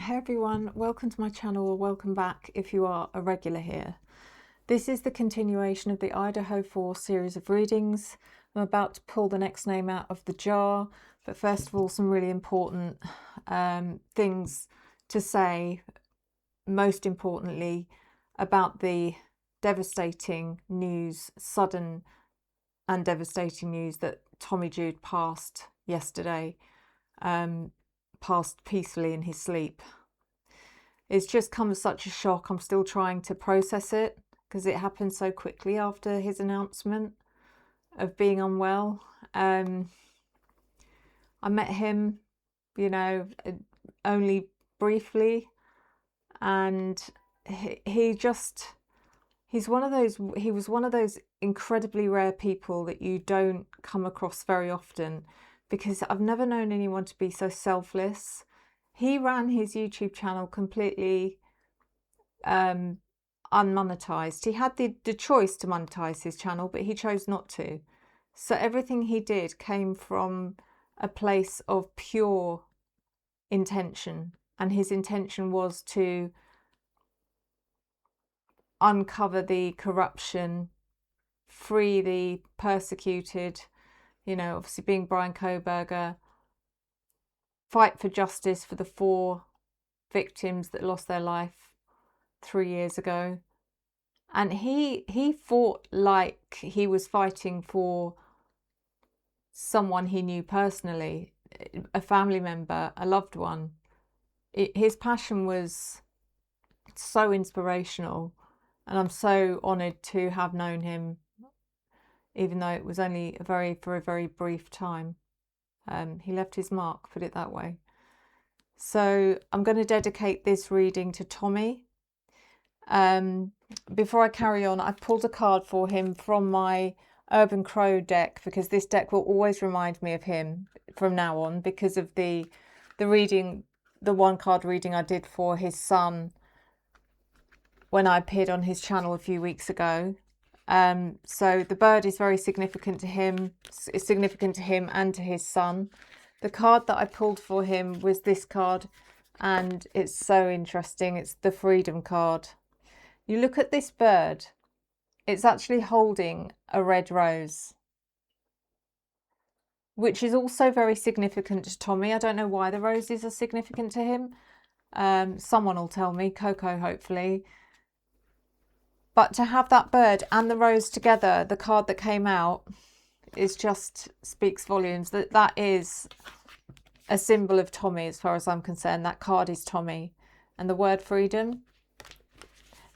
Hey everyone, welcome to my channel, or welcome back if you are a regular here. This is the continuation of the Idaho 4 series of readings. I'm about to pull the next name out of the jar, but first of all, some really important things to say, most importantly, about the devastating news, sudden and devastating news that Tommy Jude passed yesterday. Passed peacefully in his sleep. It's just come as such a shock. I'm still trying to process it because it happened so quickly after his announcement of being unwell. I met him, only briefly, and he was one of those incredibly rare people that you don't come across very often, because I've never known anyone to be so selfless. He ran his YouTube channel completely unmonetized. He had the choice to monetize his channel, but he chose not to. So everything he did came from a place of pure intention, and his intention was to uncover the corruption, free the persecuted, obviously being Brian Koberger, fight for justice for the 4 victims that lost their life 3 years ago. And he fought like he was fighting for someone he knew personally, a family member, a loved one. His passion was so inspirational, and I'm so honoured to have known him, even though it was only for a very brief time. He left his mark, put it that way. So I'm going to dedicate this reading to Tommy. Before I carry on, I've pulled a card for him from my Urban Crow deck, because this deck will always remind me of him from now on, because of the reading, the 1-card reading I did for his son when I appeared on his channel a few weeks ago. So the bird is very significant to him. It's significant to him and to his son. The card that I pulled for him was this card, and it's so interesting. It's the Freedom card. You look at this bird, it's actually holding a red rose, which is also very significant to Tommy. I don't know why the roses are significant to him. Someone will tell me, Coco hopefully. But to have that bird and the rose together, the card that came out, is just speaks volumes. That is a symbol of Tommy as far as I'm concerned. That card is Tommy. And the word freedom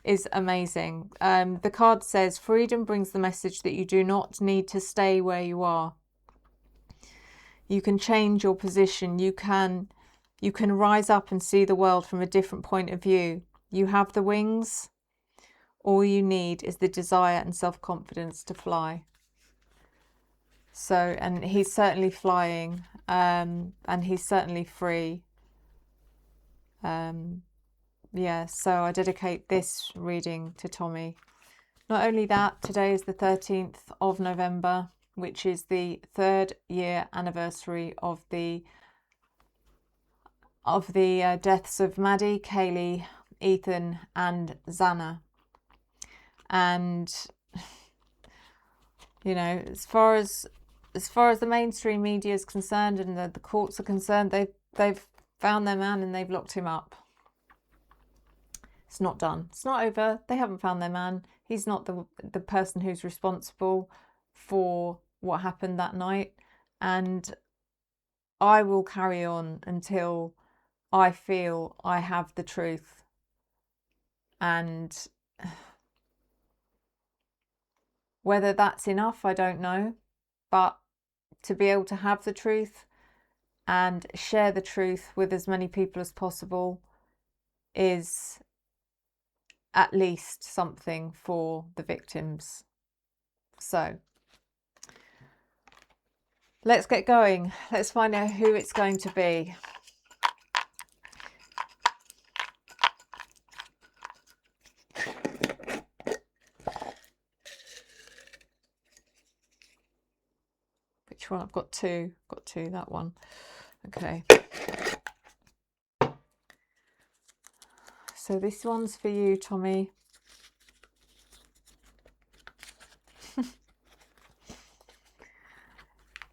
is amazing. The card says, freedom brings the message that you do not need to stay where you are. You can change your position. You can rise up and see the world from a different point of view. You have the wings. All you need is the desire and self-confidence to fly. So, and he's certainly flying, and he's certainly free. Yeah, so I dedicate this reading to Tommy. Not only that, today is the 13th of November, which is the 3rd year anniversary of the deaths of Maddie, Kaylee, Ethan, and Xana. And as far as the mainstream media is concerned, and the courts are concerned, they've found their man and they've locked him up. It's not done. It's not over. They haven't found their man. He's not the person who's responsible for what happened that night. And I will carry on until I feel I have the truth. And whether that's enough, I don't know. But to be able to have the truth and share the truth with as many people as possible is at least something for the victims. So let's get going. Let's find out who it's going to be. Which one? I've got two. That one. Okay. So this one's for you, Tommy.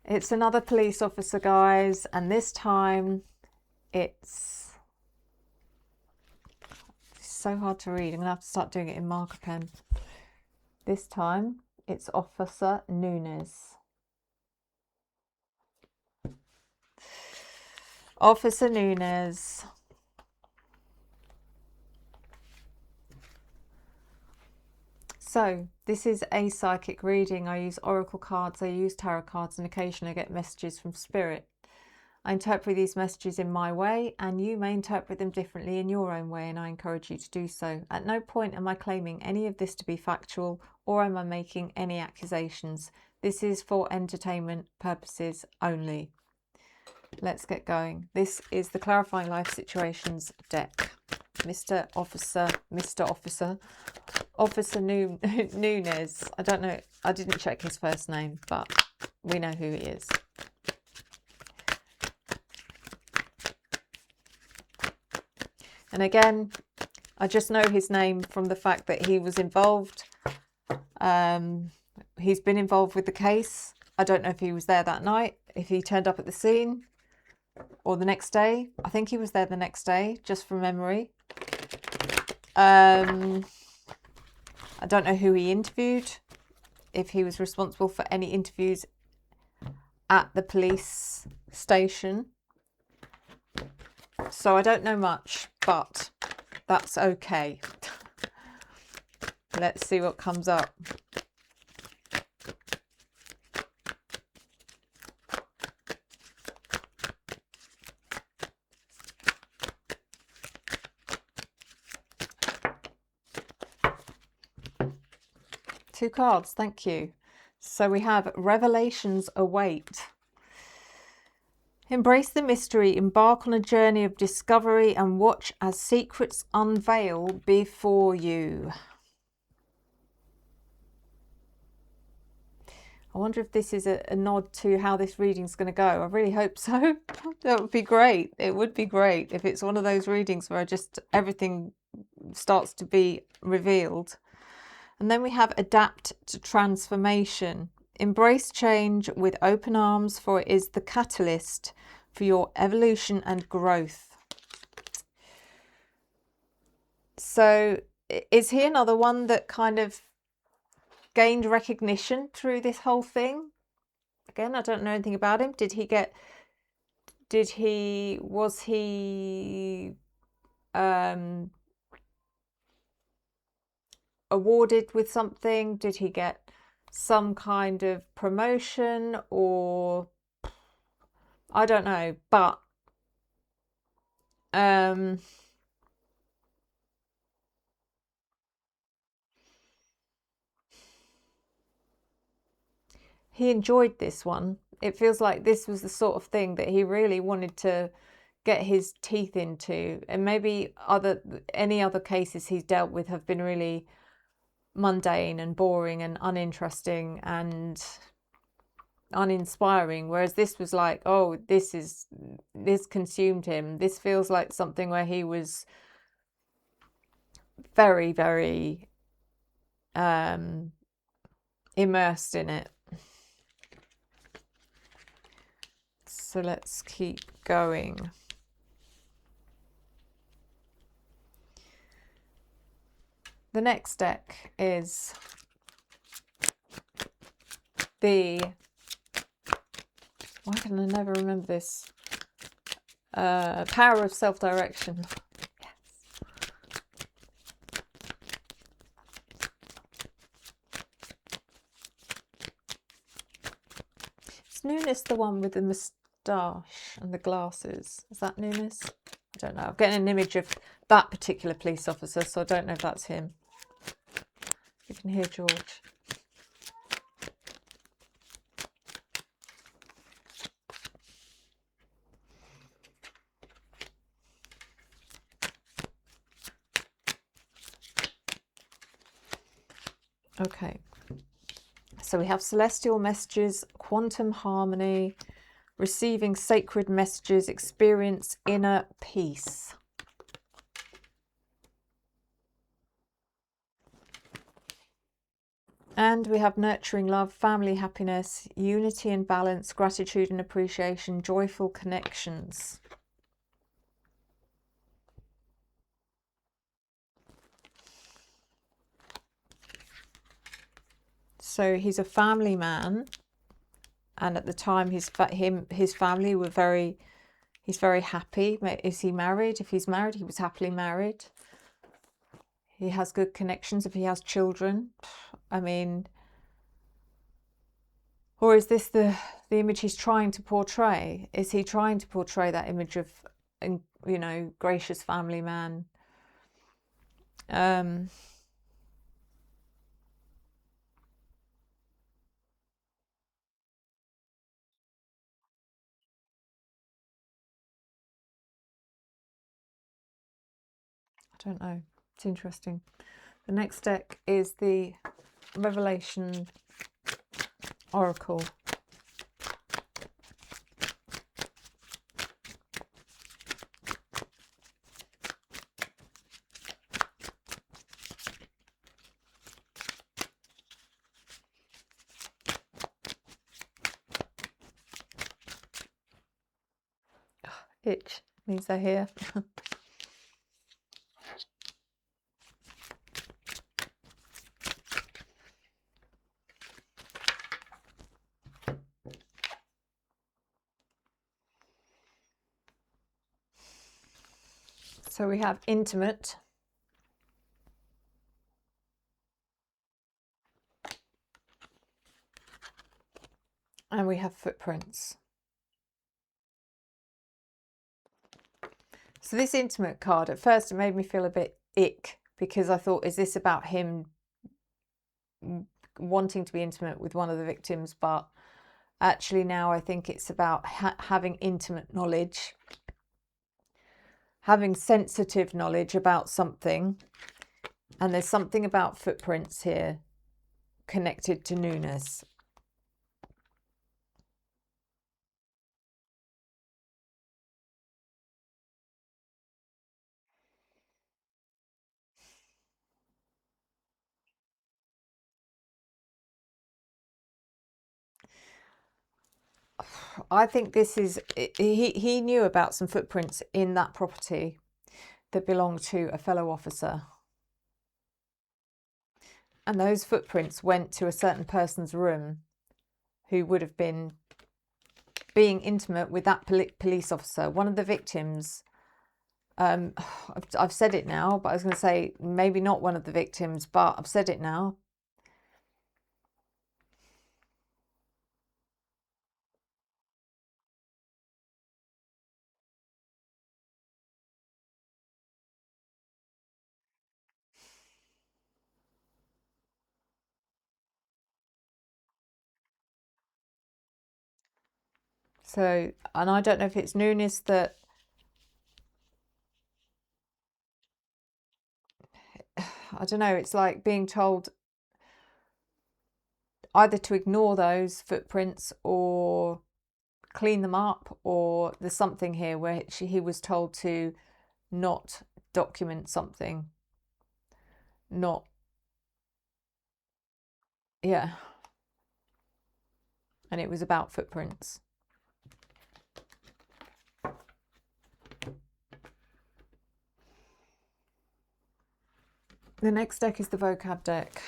It's another police officer, guys, and this time it's so hard to read. I'm gonna have to start doing it in marker pen. This time it's Officer Nunes. Officer Nunes. So this is a psychic reading. I use oracle cards, I use tarot cards, and occasionally I get messages from spirit. I interpret these messages in my way, and you may interpret them differently in your own way, and I encourage you to do so. At no point am I claiming any of this to be factual, or am I making any accusations. This is for entertainment purposes only. Let's get going. This is the Clarifying Life Situations deck. Officer Nunes. I don't know, I didn't check his first name, but we know who he is. And again, I just know his name from the fact that he was involved. He's been involved with the case. I don't know if he was there that night, if he turned up at the scene, or the next day. I think he was there the next day, just from memory. I don't know who he interviewed, if he was responsible for any interviews at the police station. So I don't know much, but that's okay. Let's see what comes up. Two cards, thank you. So we have revelations await. Embrace the mystery, embark on a journey of discovery, and watch as secrets unveil before you. I wonder if this is a nod to how this reading's going to go. I really hope so. That would be great. It would be great if it's one of those readings where just everything starts to be revealed. And then we have adapt to transformation. Embrace change with open arms, for it is the catalyst for your evolution and growth. So is he another one that kind of gained recognition through this whole thing? Again, I don't know anything about him. Was he awarded with something? Did he get some kind of promotion, or I don't know, but he enjoyed this one. It feels like this was the sort of thing that he really wanted to get his teeth into, and maybe any other cases he's dealt with have been really mundane and boring and uninteresting and uninspiring, whereas this was like, oh, this consumed him. This feels like something where he was very, very immersed in it. So let's keep going. The next deck is the, why can I never remember this? Power of Self-Direction. Yes. Is Nunes the one with the moustache and the glasses? Is that Nunes? I don't know. I'm getting an image of that particular police officer, so I don't know if that's him. You can hear George. Okay, so we have celestial messages, quantum harmony, receiving sacred messages, experience inner peace. And we have nurturing love, family happiness, unity and balance, gratitude and appreciation, joyful connections. So he's a family man, and at the time his family were he's very happy. Is he married? If he's married, he was happily married. He has good connections. If he has children, I mean, or is this the image he's trying to portray? Is he trying to portray that image of, you know, gracious family man? I don't know. It's interesting. The next deck is the Revelation Oracle. Itch means they're here. So we have intimate, and we have footprints. So this intimate card, at first it made me feel a bit ick, because I thought, is this about him wanting to be intimate with one of the victims? But actually now I think it's about having intimate knowledge, having sensitive knowledge about something. And there's something about footprints here connected to Nunes. I think this is, he knew about some footprints in that property that belonged to a fellow officer. And those footprints went to a certain person's room who would have been being intimate with that police officer. One of the victims, I've said it now, but I was going to say maybe not one of the victims, but I've said it now. So, and I don't know if it's Nunes that, I don't know, it's like being told either to ignore those footprints or clean them up, or there's something here where he was told to not document something, not, yeah, and it was about footprints. The next deck is the vocab deck.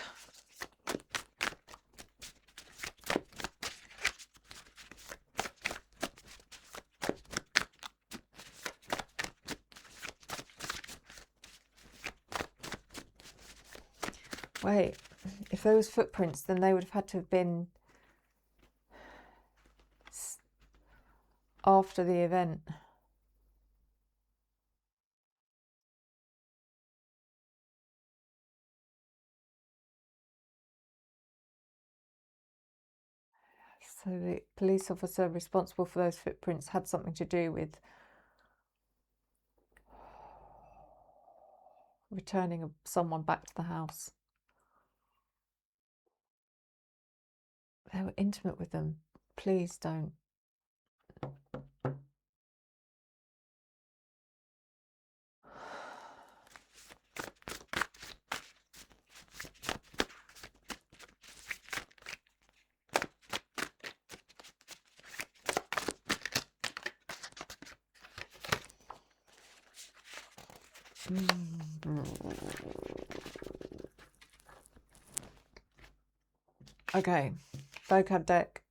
Wait, if there was footprints, then they would have had to have been after the event. So the police officer responsible for those footprints had something to do with returning someone back to the house. They were intimate with them. Please don't. Okay, vocab deck.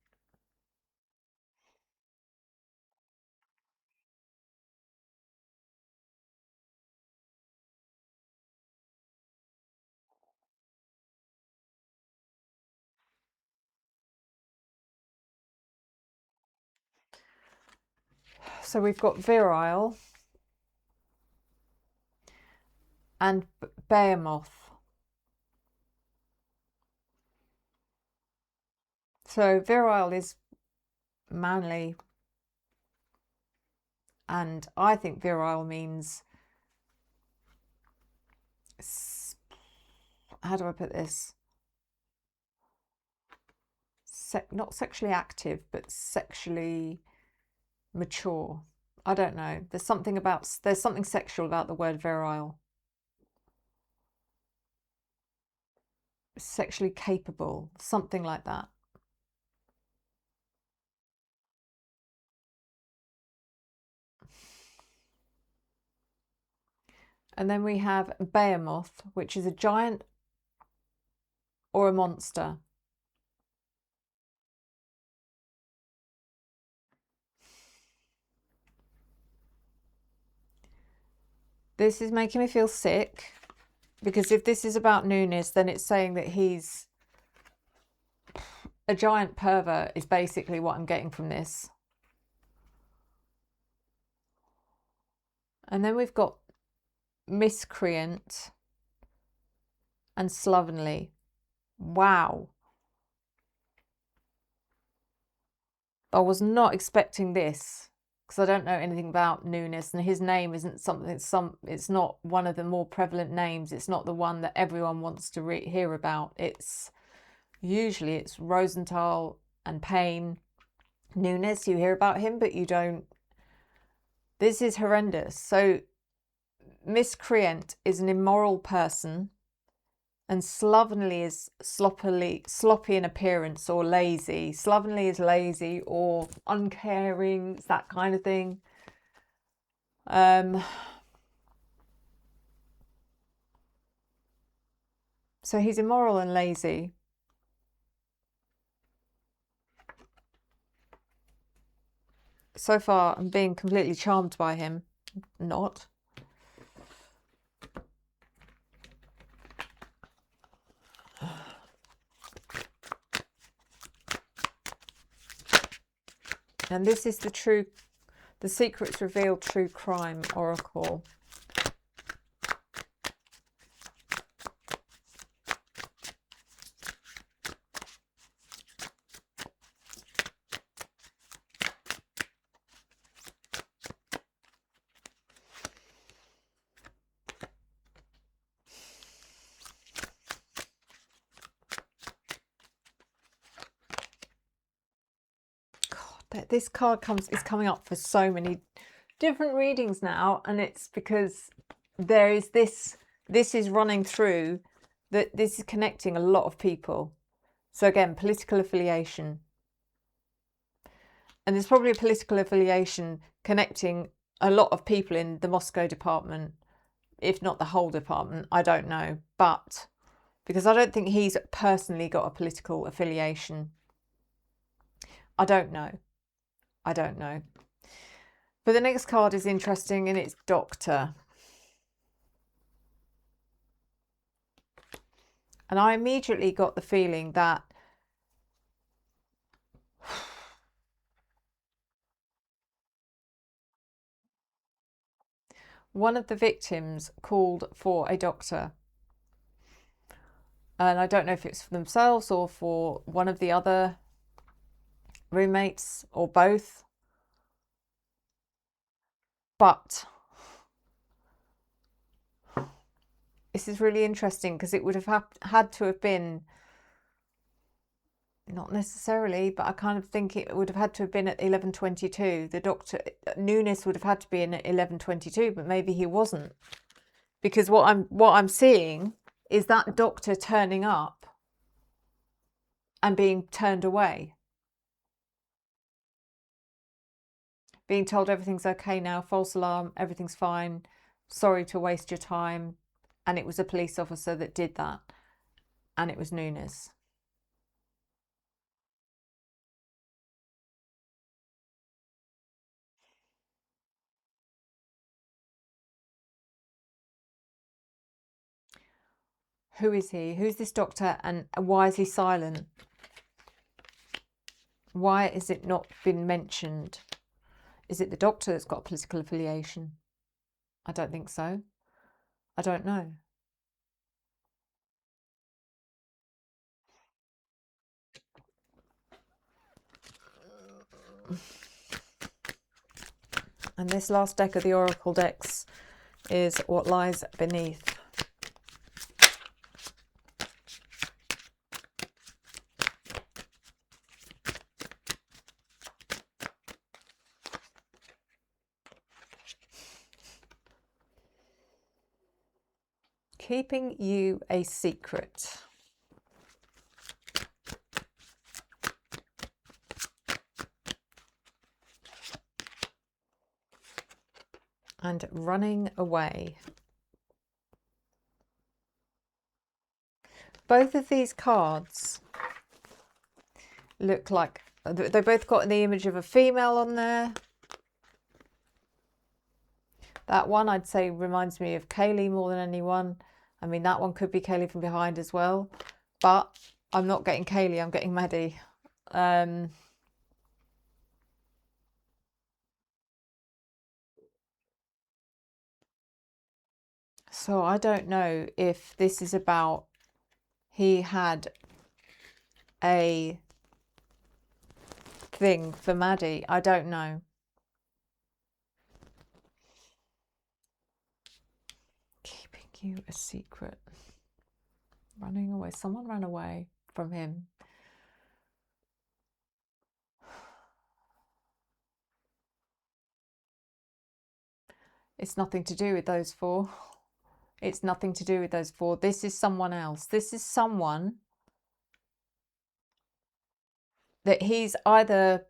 So we've got virile and behemoth. So virile is manly, and I think virile means, how do I put this? Not sexually active, but sexually mature. I don't know. There's something sexual about the word virile. Sexually capable, something like that. And then we have behemoth, which is a giant or a monster. This is making me feel sick, because if this is about Nunes, then it's saying that he's a giant pervert, is basically what I'm getting from this. And then we've got miscreant and slovenly. Wow. I was not expecting this, because I don't know anything about Nunes, and his name isn't something, it's not one of the more prevalent names. It's not the one that everyone wants to hear about. It's usually Rosenthal and Payne. Nunes, you hear about him, but you don't. This is horrendous. So miscreant is an immoral person, and slovenly is sloppy in appearance or lazy. Slovenly is lazy or uncaring. It's that kind of thing. So he's immoral and lazy. So far, I'm being completely charmed by him. Not. And this is the Secrets Revealed True Crime Oracle. This card is coming up for so many different readings now, and it's because there is this is running through, that this is connecting a lot of people. So again, political affiliation, and there's probably a political affiliation connecting a lot of people in the Moscow department, if not the whole department. I don't know, but because I don't think he's personally got a political affiliation. I don't know. But the next card is interesting, and it's Doctor. And I immediately got the feeling that one of the victims called for a doctor. And I don't know if it's for themselves or for one of the other roommates or both. But this is really interesting, because it would have had to have been, not necessarily, but I kind of think it would have had to have been at 11:22. The doctor, Nunes, would have had to be in at 11:22, but maybe he wasn't, because what I'm seeing is that doctor turning up and being turned away, being told everything's okay now, false alarm, everything's fine, sorry to waste your time. And it was a police officer that did that. And it was Nunes. Who is he? Who's this doctor? And why is he silent? Why has it not been mentioned? Is it the doctor that's got a political affiliation? I don't think so. I don't know. And this last deck of the Oracle decks is what lies beneath. Keeping you a secret. And running away. Both of these cards look like they both got the image of a female on there. That one I'd say reminds me of Kaylee more than anyone. I mean, that one could be Kaylee from behind as well. But I'm not getting Kaylee, I'm getting Maddie. So I don't know if this is about he had a thing for Maddie. I don't know. Keeping you a secret. Running away. Someone ran away from him. It's nothing to do with those four. It's nothing to do with those four. This is someone else. This is someone that he's either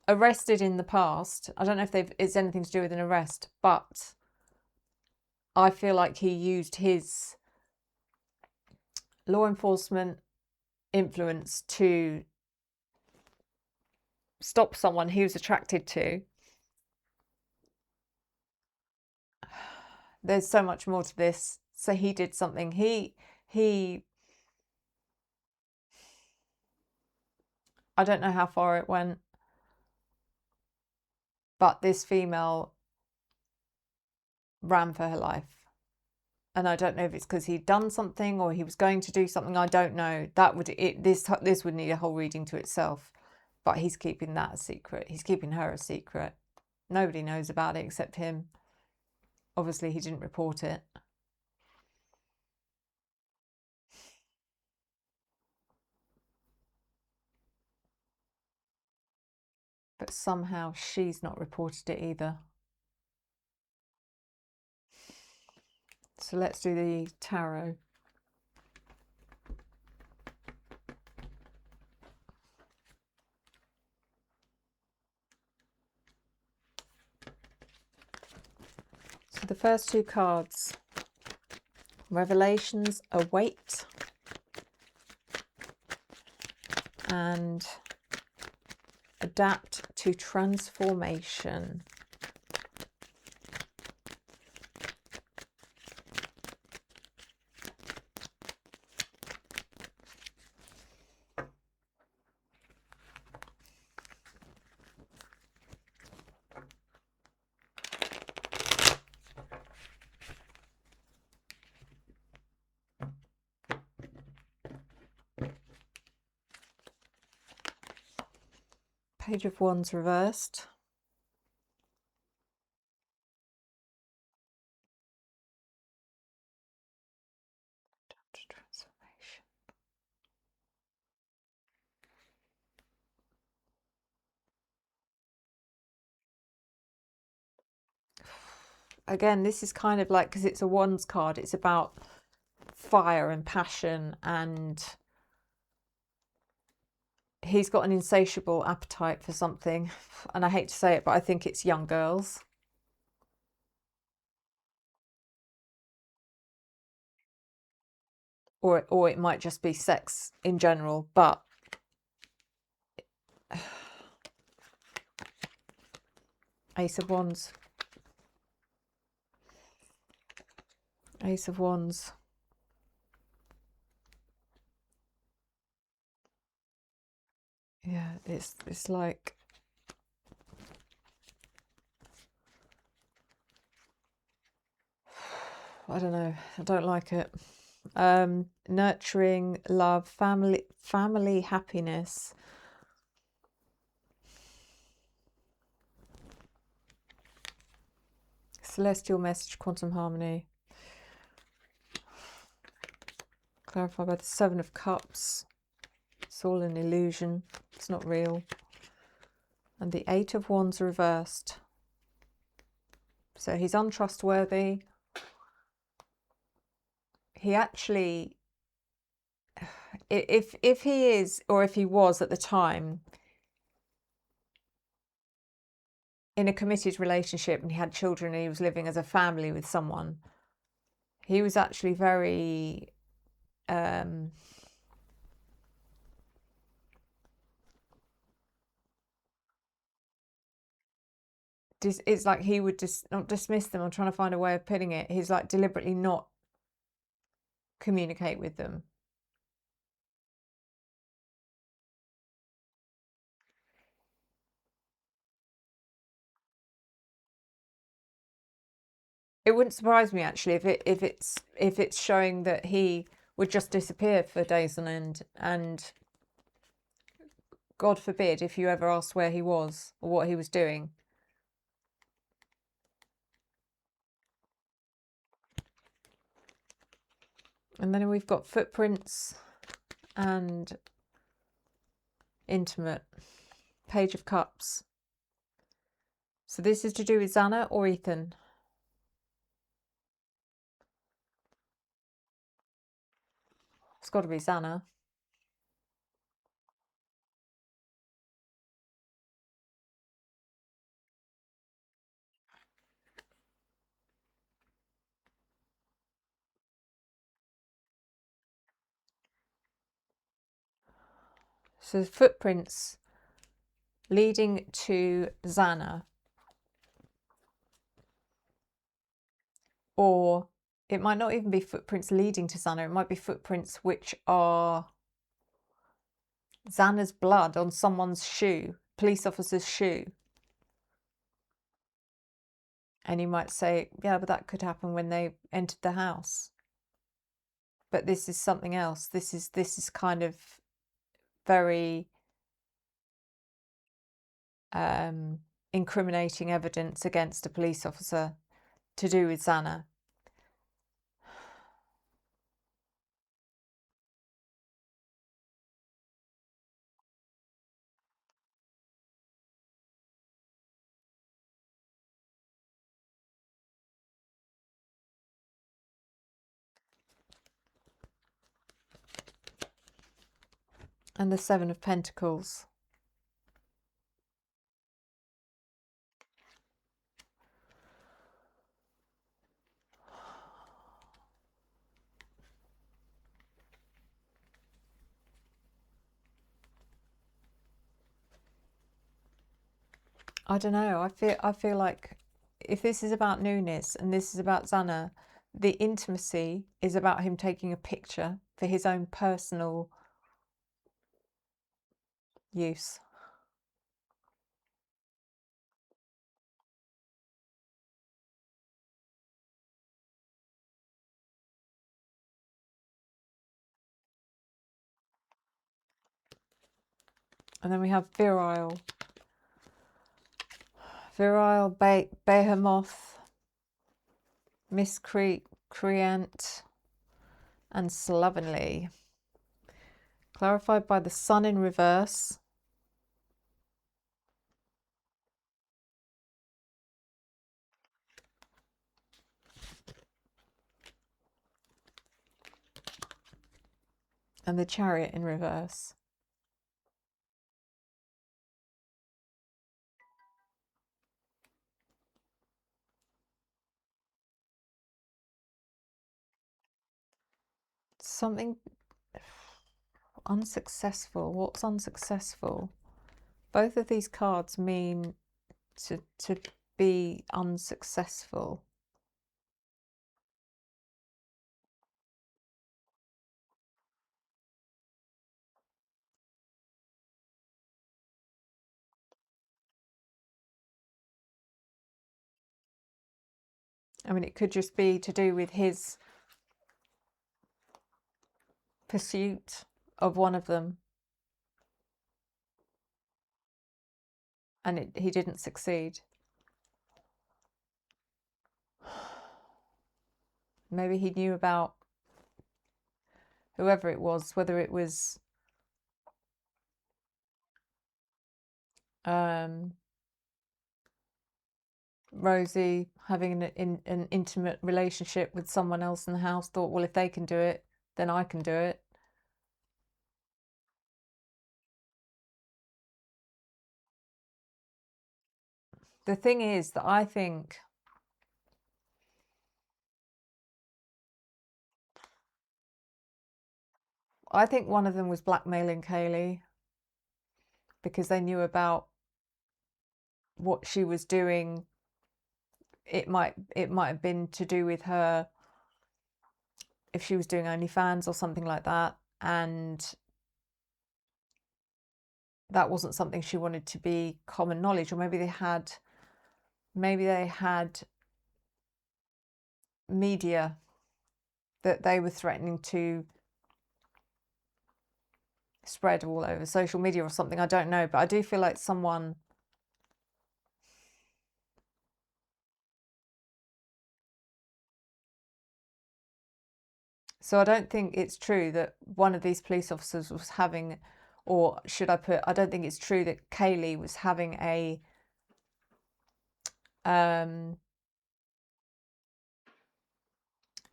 arrested in the past. I don't know if it's anything to do with an arrest, but I feel like he used his law enforcement influence to stop someone he was attracted to. There's so much more to this. So he did something. He I don't know how far it went, but this female ran for her life. And I don't know if it's because he'd done something or he was going to do something. I don't know. This would need a whole reading to itself. But he's keeping that a secret. He's keeping her a secret. Nobody knows about it except him. Obviously, he didn't report it. But somehow she's not reported it either. So let's do the tarot. So the first two cards, Revelations Await and Adapt to Transformation. Page of Wands reversed. Transformation. Again, this is kind of like, because it's a Wands card, it's about fire and passion, and he's got an insatiable appetite for something, and I hate to say it, but I think it's young girls. or it might just be sex in general, but Ace of Wands. Ace of Wands. Yeah, it's like I don't know. I don't like it. Nurturing, love, family happiness. Celestial message, quantum harmony. Clarified by the Seven of Cups. It's all an illusion. It's not real. And the Eight of Wands reversed. So he's untrustworthy. He actually, if he is, or if he was at the time, in a committed relationship and he had children and he was living as a family with someone, he was actually very it's like he would just not dismiss them. I'm trying to find a way of putting it. He's like deliberately not communicate with them. It wouldn't surprise me actually if it's showing that he would just disappear for days on end, and God forbid if you ever asked where he was or what he was doing. And then we've got footprints and intimate. Page of Cups. So this is to do with Xana or Ethan. It's got to be Xana. So footprints leading to Xana. Or it might not even be footprints leading to Xana. It might be footprints which are Xana's blood on someone's shoe, police officer's shoe. And you might say, yeah, but that could happen when they entered the house. But this is something else. This is kind of very incriminating evidence against a police officer to do with Xana. And the Seven of Pentacles. I don't know. I feel like if this is about Nunes and this is about Xana, the intimacy is about him taking a picture for his own personal use. And then we have virile, behemoth, miscreant, and slovenly. Clarified by the Sun in reverse. And the Chariot in reverse. Something unsuccessful. What's unsuccessful? Both of these cards mean to be unsuccessful. I mean, it could just be to do with his pursuit of one of them, and he didn't succeed. Maybe he knew about whoever it was, whether it was Rosie having an intimate relationship with someone else in the house, thought, well, if they can do it, then I can do it. The thing is that I think one of them was blackmailing Kaylee because they knew about what she was doing. It might have been to do with her, if she was doing OnlyFans or something like that, and that wasn't something she wanted to be common knowledge. Or maybe they had media that they were threatening to spread all over social media or something. I don't know, but I do feel like someone so I don't think it's true that one of these police officers was having, or should I put, I don't think it's true that Kaylee was having an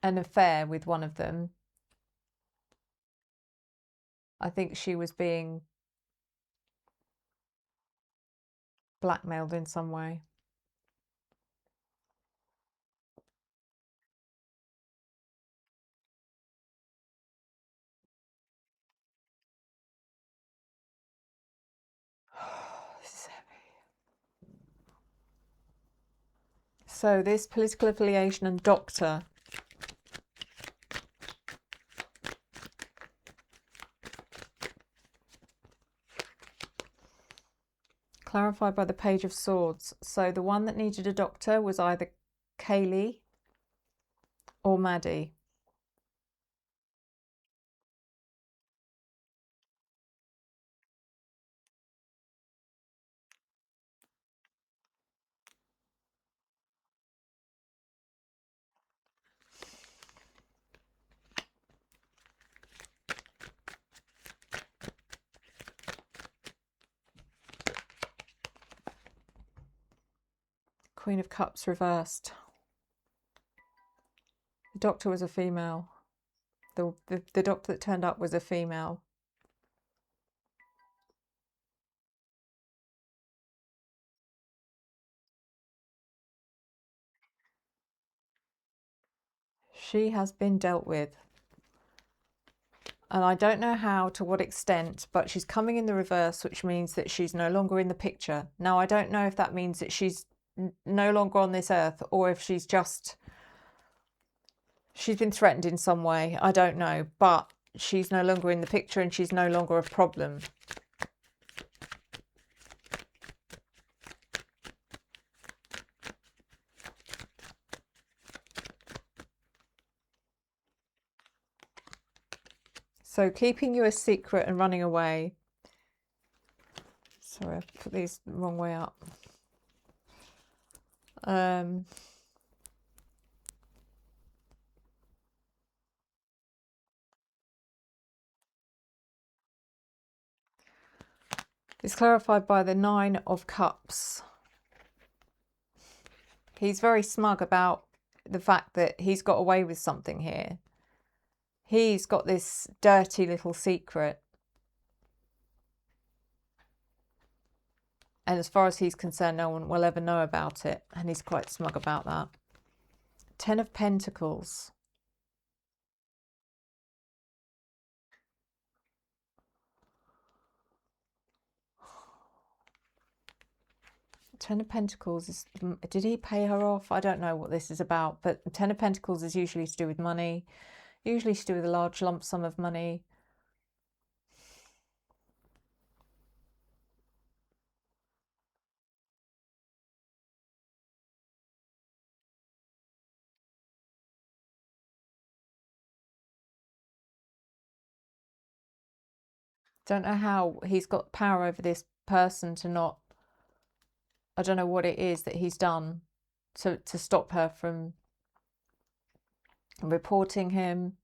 affair with one of them. I think she was being blackmailed in some way. This is heavy. So this political affiliation and doctor. Clarified by the Page of Swords. So the one that needed a doctor was either Kaylee or Maddie. Queen of Cups reversed. The doctor was a female. The doctor that turned up was a female. She has been dealt with. And I don't know how, to what extent, but she's coming in the reverse, which means that she's no longer in the picture. Now, I don't know if that means that she's no longer on this earth, or if she's been threatened in some way. I don't know, but she's no longer in the picture and she's no longer a problem. So keeping you a secret and running away. Sorry, I put these the wrong way up. It's clarified by the Nine of Cups. He's very smug about the fact that he's got away with something here. He's got this dirty little secret. And as far as he's concerned, no one will ever know about it. And he's quite smug about that. Ten of Pentacles. Ten of Pentacles is, did he pay her off? I don't know what this is about, but Ten of Pentacles is usually to do with money, usually to do with a large lump sum of money. Don't know how he's got power over this person to not, I don't know what it is that he's done to stop her from reporting him.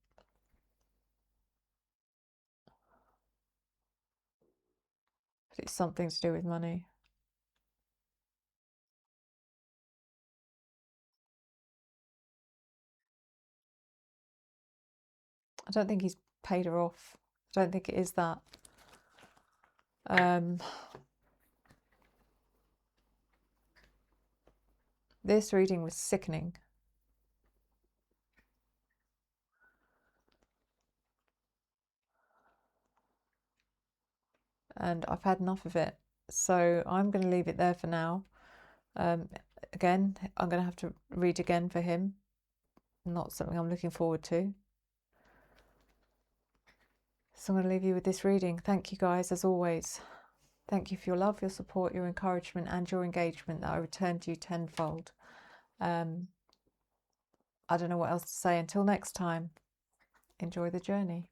But it's something to do with money. I don't think he's paid her off. I don't think it is that. This reading was sickening. And I've had enough of it. So I'm going to leave it there for now. Again, I'm going to have to read again for him. Not something I'm looking forward to. So I'm going to leave you with this reading. Thank you guys, as always. Thank you for your love, your support, your encouragement and your engagement that I return to you tenfold. I don't know what else to say. Until next time, enjoy the journey.